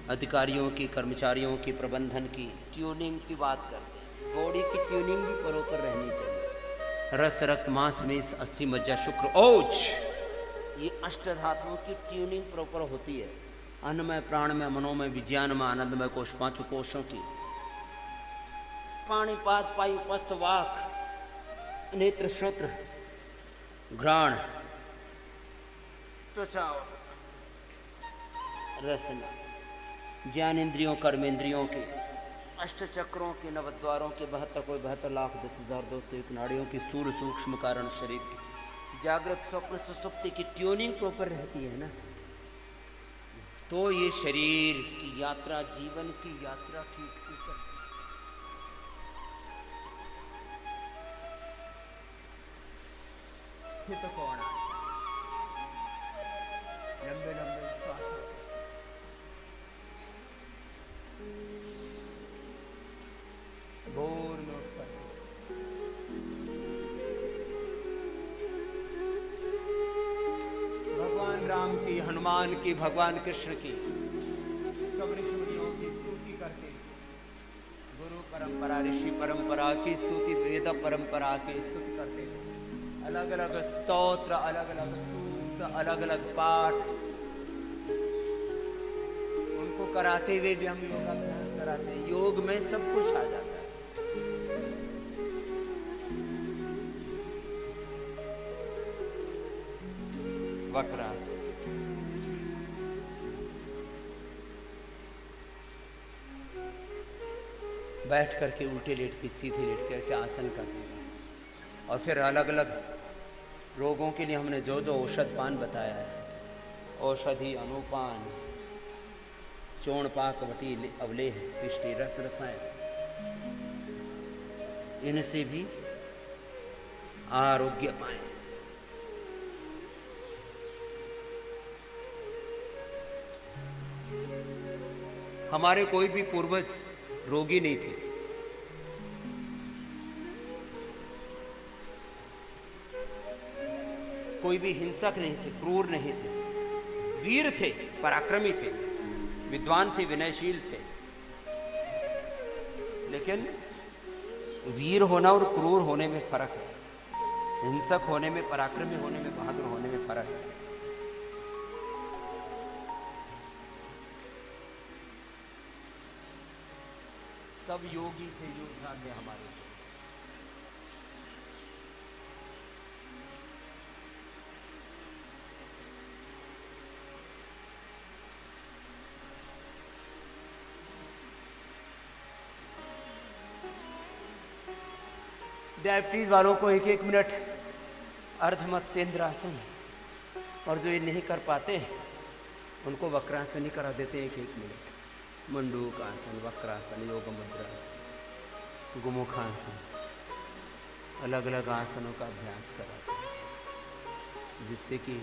अधिकारियों की, कर्मचारियों की, प्रबंधन की ट्यूनिंग की बात करते हैं। बॉडी की ट्यूनिंग भी प्रॉपर रहनी चाहिए। रस, रक्त, मांस, मेष, अस्थि, मज्जा, शुक्र, ओज, ये अष्टधातुओं की ट्यूनिंग प्रॉपर होती है। अन्नमय, प्राणमय, मनोमय, विज्ञानमय, आनंदमय कोश, पांचों कोशों की। पाणिपाद, पायु, उपस्थ, वाक, नेत्र, श्रोत्र, घ्राण, त्वचा, रसना, ज्ञान इंद्रियों, कर्मेंद्रियों के, अष्ट चक्रों के, नवद्वारों के, 72,10,02,01 नाड़ियों की, स्थूल सूक्ष्म कारण शरीर की, जागृत, स्वप्न, सुसुप्ति की ट्यूनिंग प्रॉपर रहती है ना, तो ये शरीर की यात्रा, जीवन की यात्रा ठीक से चलती है। तो कौन आ लंबे लंबे श्वास, भोर में उठकर भगवान राम की, हनुमान की, भगवान कृष्ण की, सब ऋषियों की स्तुति करके, गुरु परंपरा, ऋषि परंपरा की स्तुति, वेद परंपरा की स्तुति करते, अलग अलग स्तोत्र, अलग अलग सूक्त, अलग अलग पाठ, उनको कराते हुए भी हम योगाभ्यास कराते हैं। योग में सब कुछ आ जाता है। वक्रासन, बैठ करके, उल्टे लेट के, सीधे लेट के ऐसे आसन करते हैं। और फिर अलग अलग रोगों के लिए हमने जो जो औषध पान बताया है, औषधि, अनुपान, चोणपाक, वटी, अवलेह, पिष्टि, रस, रसायन, इनसे भी आरोग्य पाएं। हमारे कोई भी पूर्वज रोगी नहीं थे। कोई भी हिंसक नहीं थे, क्रूर नहीं थे, वीर थे, पराक्रमी थे, विद्वान थे, विनयशील थे। लेकिन वीर होना और क्रूर होने में फर्क है। हिंसक होने में, पराक्रमी होने में, बहादुर होने में फर्क है। सब योगी थे, योद्धा थे हमारे। डायबिटीज वालों को 1-1 मिनट अर्धमत्स्येंद्रासन, और जो ये नहीं कर पाते उनको वक्रासन ही करा देते हैं 1-1 मिनट। मंडूक आसन, वक्रासन, योग मुद्रासन, गुमुखासन, अलग अलग आसनों का अभ्यास कराते हैं, जिससे कि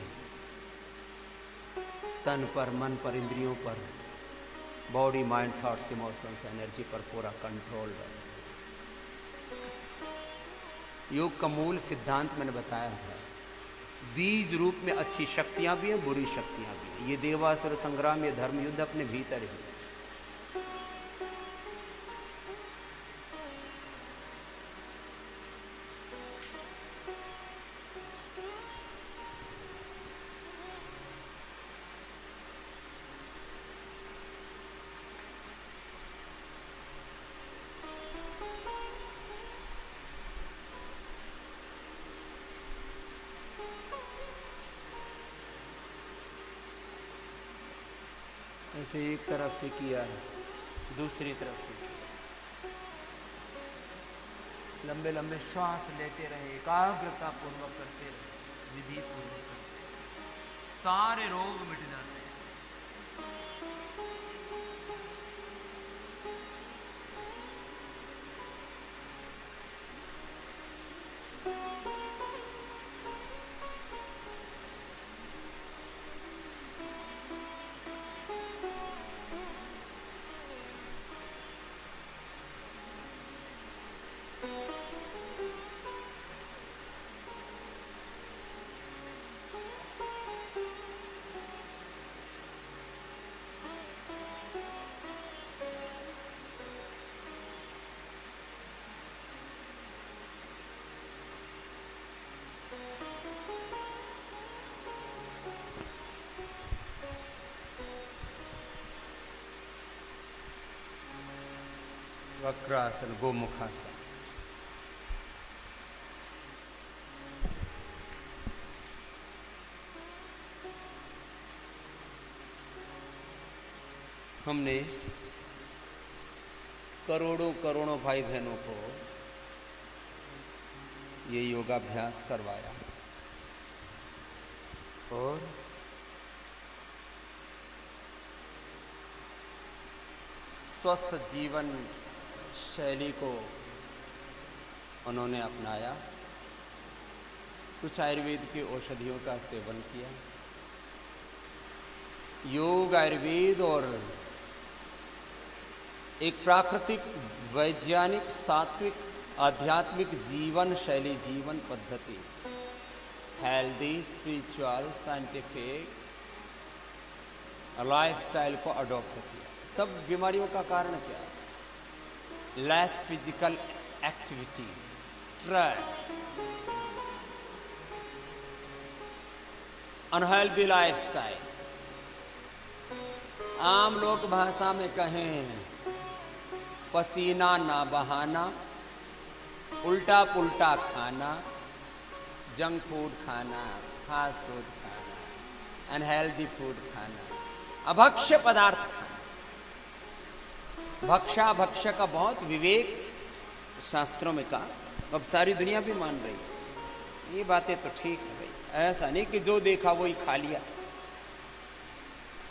तन पर, मन पर, इंद्रियों पर, body, mind, thoughts, emotions, energy पर पूरा कंट्रोल रहे। योग का मूल सिद्धांत मैंने बताया है। बीज रूप में अच्छी शक्तियां भी हैं, बुरी शक्तियां भी हैं। ये देवासुर संग्राम, ये धर्म युद्ध अपने भीतर ही। ऐसे एक तरफ से किया, दूसरी तरफ से किया। लंबे लंबे श्वास लेते रहे, एकाग्रता पूर्वक करते रहे, विधि पूर्वक करते रहे, सारे रोग मिट जाते हैं। वक्रासन, गोमुखासन। हमने करोड़ों करोड़ों भाई बहनों को ये योगाभ्यास करवाया और स्वस्थ जीवन शैली को उन्होंने अपनाया। कुछ आयुर्वेद की औषधियों का सेवन किया। योग, आयुर्वेद और एक प्राकृतिक, वैज्ञानिक, सात्विक, आध्यात्मिक जीवन शैली, जीवन पद्धति, हेल्दी, स्पिरिचुअल, साइंटिफिक लाइफस्टाइल को अडॉप्ट किया। सब बीमारियों का कारण क्या है? Less physical activity, stress, unhealthy lifestyle. आम लोक भाषा में कहें पसीना ना बहाना, उल्टा पुल्टा खाना, जंक फूड खाना, फास्ट फूड खाना, अनहेल्दी फूड खाना, अभक्ष्य पदार्थ खाना। भक्षा भक्ष्य का बहुत विवेक शास्त्रों में कहा, अब सारी दुनिया भी मान रही है। ये बातें तो ठीक है भाई, ऐसा नहीं कि जो देखा वही खा लिया।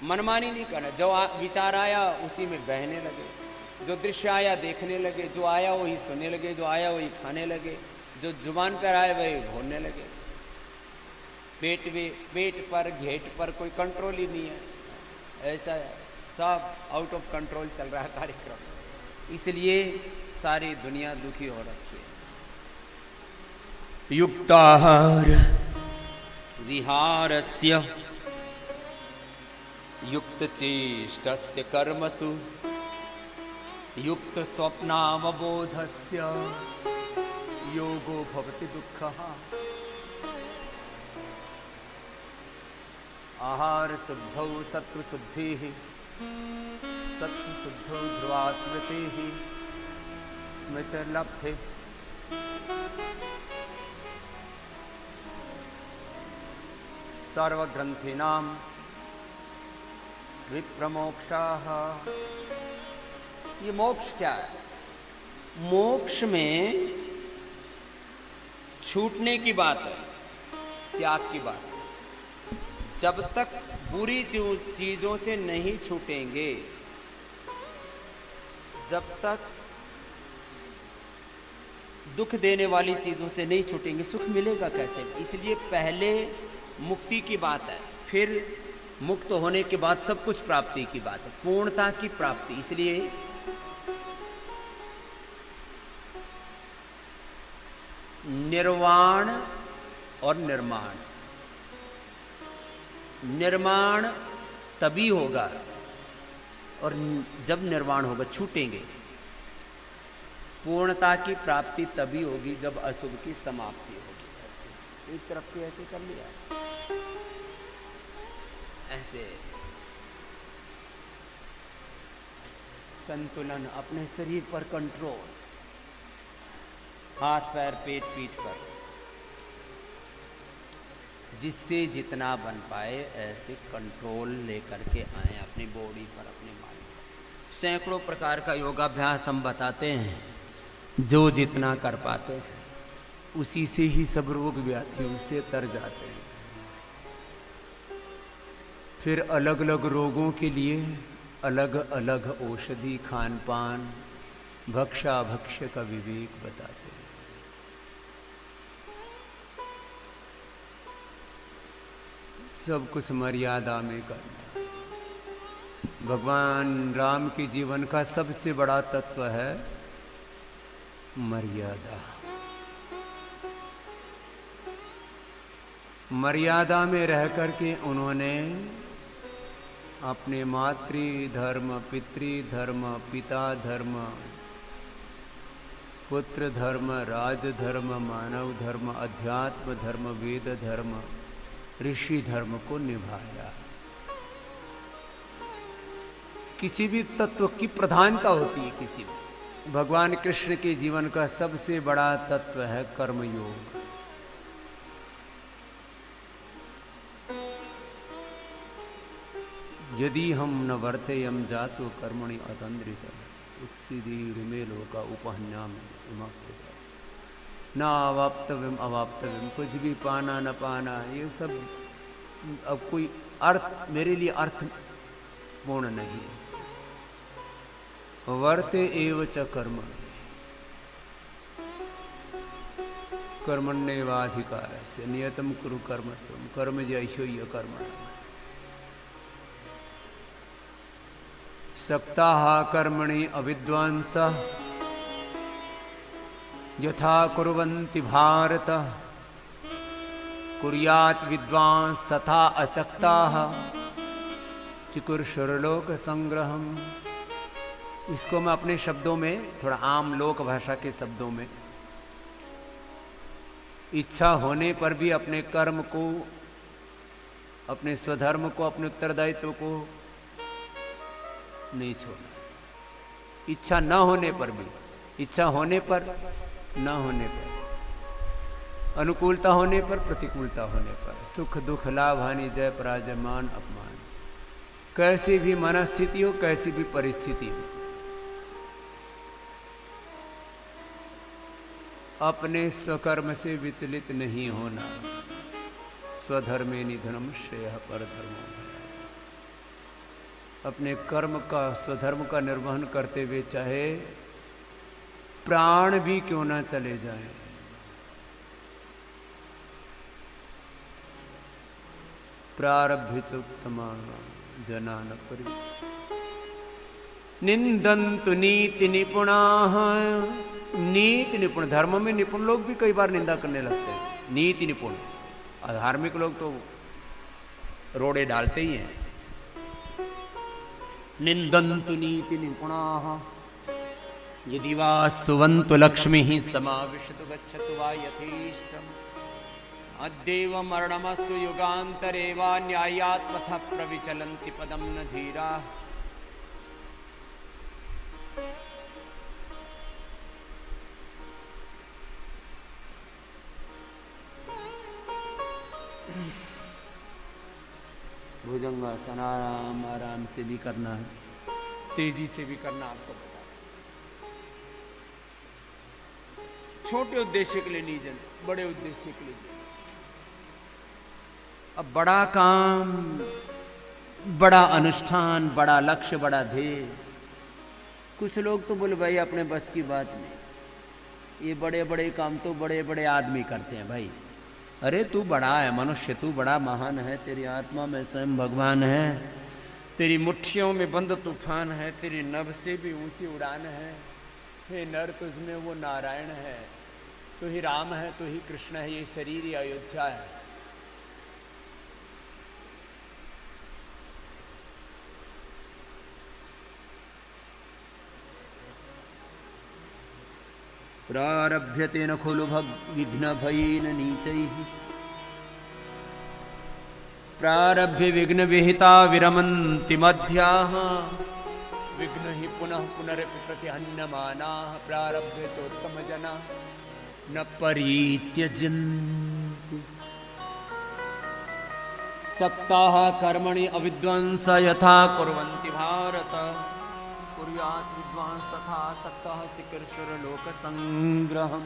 मनमानी नहीं करना, जो विचार आया उसी में बहने लगे, जो दृश्य आया देखने लगे, जो आया वही सुनने लगे, जो आया वही खाने लगे, जो जुबान पर आए वही भूलने लगे। पेट पर, घेट पर कोई कंट्रोल ही नहीं है। ऐसा सब आउट ऑफ कंट्रोल चल रहा है कार्यक्रम, इसलिए सारी दुनिया दुखी हो रखी है। युक्ताहार विहारस्य युक्त चेष्टस्य कर्मसु युक्त स्वप्नावबोधस्य योगो भवति दुःखः। आहार शुद्धौ सत्व शुद्धि, सत्व शुद्धौ ध्रुवा स्मृति, स्मृतिर्लब्धे सर्वग्रंथिनां विप्रमोक्षः। ये मोक्ष क्या है? मोक्ष में छूटने की बात है, त्याग की बात है। जब तक बुरी चीजों से नहीं छूटेंगे, जब तक दुख देने वाली चीजों से नहीं छूटेंगे, सुख मिलेगा कैसे? इसलिए पहले मुक्ति की बात है, फिर मुक्त होने के बाद सब कुछ प्राप्ति की बात है, पूर्णता की प्राप्ति। इसलिए निर्वाण और निर्माण, निर्माण तभी होगा और जब निर्वाण होगा, छूटेंगे। पूर्णता की प्राप्ति तभी होगी जब अशुभ की समाप्ति होगी। ऐसे एक तरफ से ऐसे कर लिया, ऐसे संतुलन, अपने शरीर पर कंट्रोल, हाथ पैर पेट पीठ पर जिससे जितना बन पाए ऐसे कंट्रोल लेकर के आए अपनी बॉडी पर, अपने माइंड पर। सैकड़ों प्रकार का योगाभ्यास हम बताते हैं, जो जितना कर पाते हैं उसी से ही सब रोग व्याधियों से तर जाते हैं। फिर अलग अलग रोगों के लिए अलग अलग औषधि, खान पान, भक्षा भक्ष्य का विवेक बताते हैं। सब कुछ मर्यादा में करना। भगवान राम के जीवन का सबसे बड़ा तत्व है मर्यादा। मर्यादा में रह करके उन्होंने अपने मातृ धर्म, पितृ धर्म, पिता धर्म, पुत्र धर्म, राज धर्म, मानव धर्म, अध्यात्म धर्म, वेद धर्म, ऋषि धर्म को निभाया। किसी भी तत्व की प्रधानता होती है किसी में। भगवान कृष्ण के जीवन का सबसे बड़ा तत्व है कर्मयोग। यदि हम न वर्तेयम जातो कर्मणि अतंद्रितम् उत्सीदीर्मे लोका उपहन्यामि न अवाप्तव्यम अवाप्तव्यम, कुछ भी पाना न पाना, ये सब अब कोई अर्थ मेरे लिए अर्थ पूर्ण नहीं है। वर्ते एव च कर्म कर्मण्येवाधिकारस्य नियतं कुरु कर्म त्वं कर्म जैशोह्य कर्म। सप्ताह कर्मणि अविद्वांसः यथा कुर्वन्ति भारत कुर्यात् विद्वांस तथा असक्ताः चिकुर्षुरलोक संग्रहम। इसको मैं अपने शब्दों में, थोड़ा आम लोक भाषा के शब्दों में, इच्छा होने पर भी अपने कर्म को, अपने स्वधर्म को, अपने उत्तरदायित्व को नहीं छोड़ना। इच्छा न होने पर भी, इच्छा होने पर, न होने पर, अनुकूलता होने पर, प्रतिकूलता होने पर, सुख दुख लाभ हानि जय पराजय मान अपमान, कैसी भी मनस्थिति हो, कैसी भी परिस्थिति हो, अपने स्वकर्म से विचलित नहीं होना। स्वधर्मे निधनम श्रेयः परधर्मो। अपने कर्म का, स्वधर्म का निर्वहन करते हुए चाहे प्राण भी क्यों ना चले जाएं, प्रारब्ध चोत्तमा जनान परि निंदन्तु नीति निपुणाः। नीति निपुण, धर्म में निपुण लोग भी कई बार निंदा करने लगते हैं। नीति निपुण, अधार्मिक लोग तो रोड़े डालते ही हैं। निंदन्तु नीति निपुणाः यदि वा स्तुवन्तु लक्ष्मीः समाविशतु गच्छतु वा यथेष्टम्। अद्यैव मरणमस्तु युगान्तरे वा न्यायात् पथः प्रविचलन्ति पदं न धीराः। भुजंगासन आराम आराम से भी करना है, तेजी से भी करना, आपको बता। छोटे उद्देश्य के लिए नहीं जाना, बड़े उद्देश्य के लिए जाना। अब बड़ा काम, बड़ा अनुष्ठान, बड़ा लक्ष्य, बड़ा ध्येय। कुछ लोग तो बोले भाई अपने बस की बात नहीं, ये बड़े बड़े काम तो बड़े बड़े आदमी करते हैं। भाई अरे तू बड़ा है मनुष्य, तू बड़ा महान है, तेरी आत्मा में स्वयं भगवान है, तेरी मुट्ठियों में बंद तूफान है, तेरी नभ से भी ऊंची उड़ान है। हे नर, तुझमें वो नारायण है, तू ही राम है, तू ही कृष्ण है, ये शरीर ही अयोध्या है। प्रारभ्यते न खलु विघ्न भयेन नीचैः। प्रारभ्य विघ्न विहिता विरमन्ति मध्याः। विघ्न ही पुनः पुनरपि प्रतिहन्यमानाः। प्रारभ्य चोत्तम जना न परित्यजन्ति। सक्ताः कर्मणि अविद्वंस यथा कुर्वन्ति भारत कुर्यात् विद्वांस तथा सक्ताः चिकीर्षुर लोक संग्रहम्।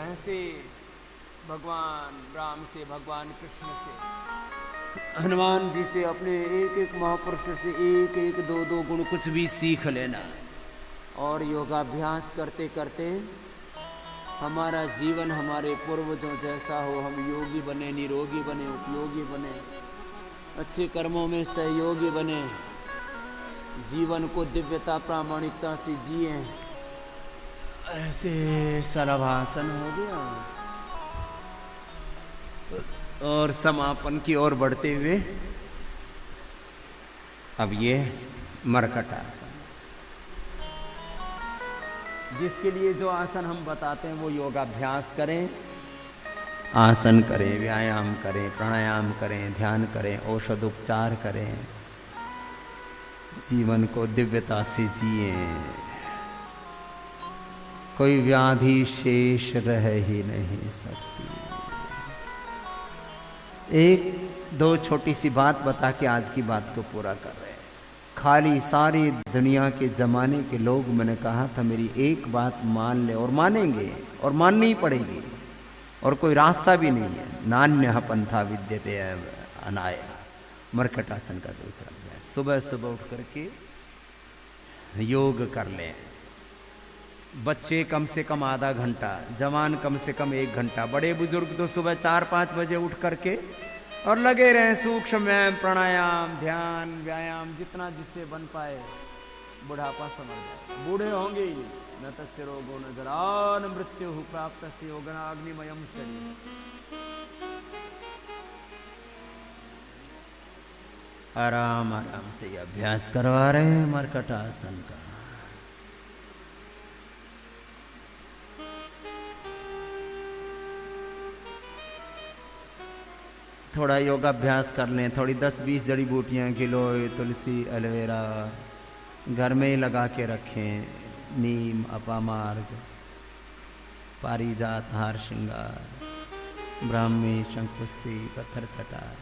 ऐसे भगवान राम से, भगवान कृष्ण से, हनुमान जी से, अपने एक एक महापुरुष से एक एक दो दो गुण कुछ भी सीख लेना और योगाभ्यास करते करते हमारा जीवन हमारे पूर्वजों जैसा हो। हम योगी बने, निरोगी बने, उपयोगी बने, अच्छे कर्मों में सहयोगी बने, जीवन को दिव्यता प्रामाणिकता से जिए। ऐसे सरभासन हो गया और समापन की ओर बढ़ते हुए अब ये मरकट आसन, जिसके लिए जो आसन हम बताते हैं वो योगाभ्यास करें, आसन करें, व्यायाम करें, प्राणायाम करें, ध्यान करें, औषध उपचार करें, जीवन को दिव्यता से जिए। कोई व्याधि शेष रह ही नहीं सकती। एक दो छोटी सी बात बता के आज की बात को पूरा कर रहे हैं। खाली सारी दुनिया के जमाने के लोग, मैंने कहा था मेरी एक बात मान ले, और मानेंगे और माननी ही पड़ेगी, और कोई रास्ता भी नहीं है। नान्य पंथा विद्यते अनाय, मरकटासन का दूसरा अभ्यास। सुबह सुबह उठ करके योग कर लें। बच्चे कम से कम आधा घंटा, जवान कम से कम 1 घंटा, बड़े बुजुर्ग तो सुबह 4-5 बजे उठ करके और लगे रहें सूक्ष्म व्यायाम, प्राणायाम, ध्यान, व्यायाम, जितना जिससे बन पाए। बुढ़ापा समझ जाए, बूढ़े होंगे ही। न तस्य रोगो न जरान मृत्यु प्राप्त से योगनाग्निमयम शरीर। आराम आराम से ये अभ्यास करवा रहे हैं मरकटासन का। थोड़ा योगाभ्यास कर लें, थोड़ी 10-20 जड़ी बूटियाँ, गिलोय, तुलसी, एलोवेरा घर में ही लगा के रखें। नीम, अपामार्ग, पारिजात, हार श्रृंगार, ब्राह्मी, शंखपुष्पी, पत्थर चटार,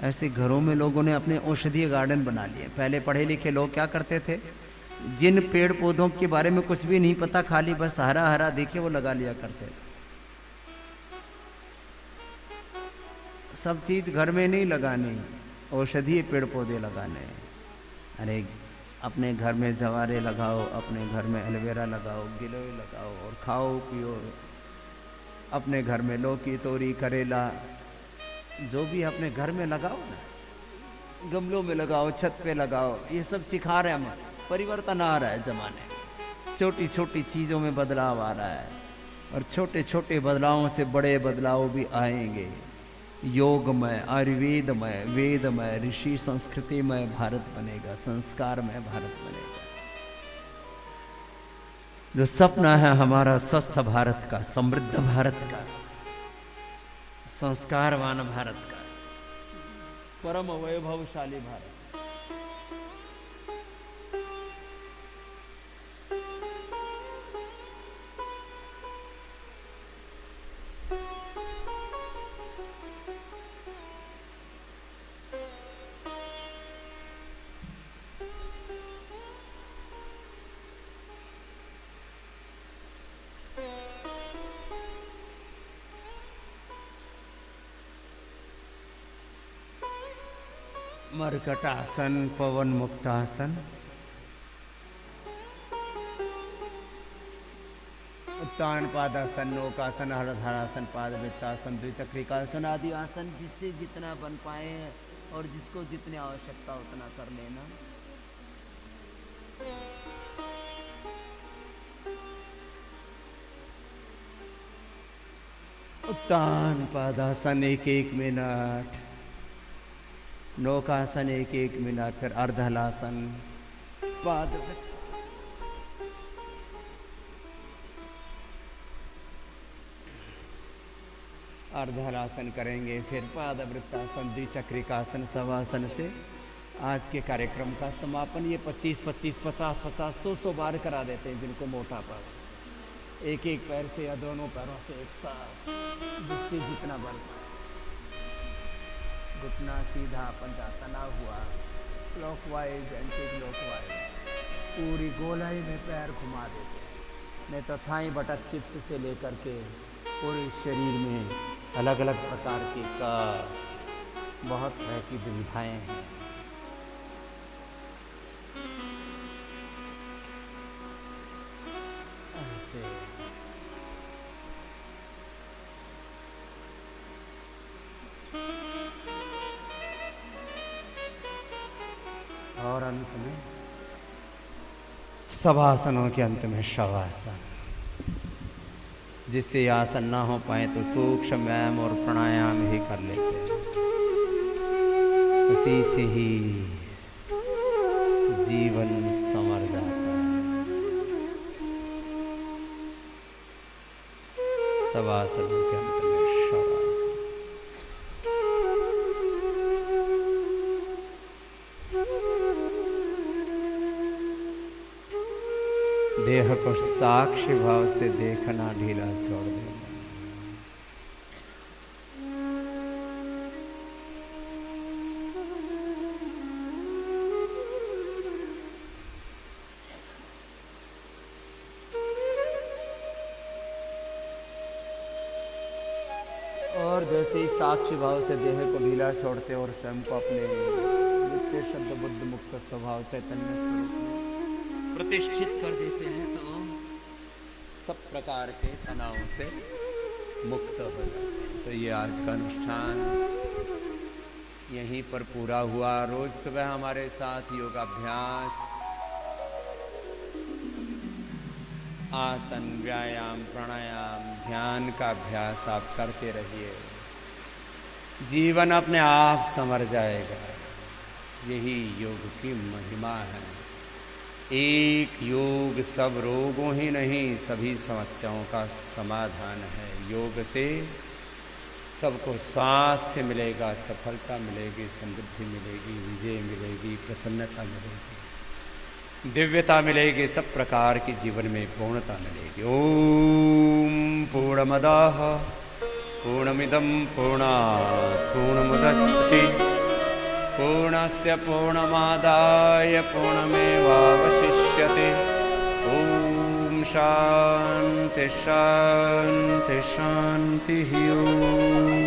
ऐसे घरों में लोगों ने अपने औषधीय गार्डन बना लिए। पहले पढ़े लिखे लोग क्या करते थे, जिन पेड़ पौधों के बारे में कुछ भी नहीं पता, खाली बस हरा हरा देखे वो लगा लिया करते थे। सब चीज घर में नहीं लगानी, औषधीय पेड़ पौधे लगाने। अरे अपने घर में जवारे लगाओ, अपने घर में एलोवेरा लगाओ, गिलोय लगाओ और खाओ पियो। अपने घर में लौकी, तोरी, करेला, जो भी अपने घर में लगाओ ना, गमलों में लगाओ, छत पे लगाओ। ये सब सिखा रहे हैं हम। परिवर्तन आ रहा है जमाने, छोटी छोटी चीज़ों में बदलाव आ रहा है, और छोटे छोटे बदलावों से बड़े बदलाव भी आएंगे। योगमय, आयुर्वेदमय, वेदमय, ऋषि संस्कृतिमय भारत बनेगा, संस्कारमय भारत बनेगा। जो सपना है हमारा स्वस्थ भारत का, समृद्ध भारत का, संस्कारवान भारत का, परम वैभवशाली भारत। मरकटासन, पवन मुक्तासन, उत्तान पादासन, नौकासन, हरधरासन, पादवृत्तासन, द्विचक्रिकासन आदि आसन जिससे जितना बन पाए और जिसको जितनी आवश्यकता उतना कर लेना। उत्तान पादासन 1-1 मिनट, नौकासन 1-1 मिनट, फिर अर्धहलासन, पाद अर्धहलासन करेंगे, फिर पादवृत्तासन, द्विचक्रिकासन, शवासन से आज के कार्यक्रम का समापन। ये 25-25, 50-50, 100 बार करा देते हैं जिनको मोटापा, एक एक पैर से या दोनों पैरों से एक साथ। से जितना बल पाए, घुटना सीधा, पंजा तना हुआ, क्लॉकवाइज एंटी क्लॉकवाइज, पूरी गोलाई में पैर घुमा देते हैं। नहीं तो थाई बटक चिप्स से लेकर के पूरे शरीर में अलग अलग प्रकार के कष्ट, बहुत तरह की दुविधाएं हैं। ऐसे और अंत में सब आसनों के अंत में शवासन, जिससे आसन ना हो पाए तो सूक्ष्म व्यायाम और प्राणायाम ही कर लेते हैं। उसी से ही जीवन संवर जाता है। सब आसनों के अंत में शवासन। देह को साक्षी भाव से देखना, ढीला छोड़ देना। और जैसे ही साक्षी भाव से देह को ढीला छोड़ते और स्वयं को अपने नित्य शब्द बुद्ध मुक्त स्वभाव चैतन्य स्वरूप में प्रतिष्ठित कर देते हैं, तो सब प्रकार के तनावों से मुक्त हो जाते हैं। तो ये आज का अनुष्ठान यहीं पर पूरा हुआ। रोज सुबह हमारे साथ योगाभ्यास, आसन, व्यायाम, प्राणायाम, ध्यान का अभ्यास आप करते रहिए। जीवन अपने आप संवर जाएगा। यही योग की महिमा है। एक योग सब रोगों ही नहीं, सभी समस्याओं का समाधान है। योग से सबको स्वास्थ्य मिलेगा, सफलता मिलेगी, समृद्धि मिलेगी, विजय मिलेगी, प्रसन्नता मिलेगी, दिव्यता मिलेगी, सब प्रकार की जीवन में पूर्णता मिलेगी। ओम पूर्णमदाः पूर्णमिदं पूर्णात् पूर्णमुदच्यते पूर्णस्य पूर्णमादाय पूर्णमेवावशिष्यते। ओम शांति शांति शांति। ओम।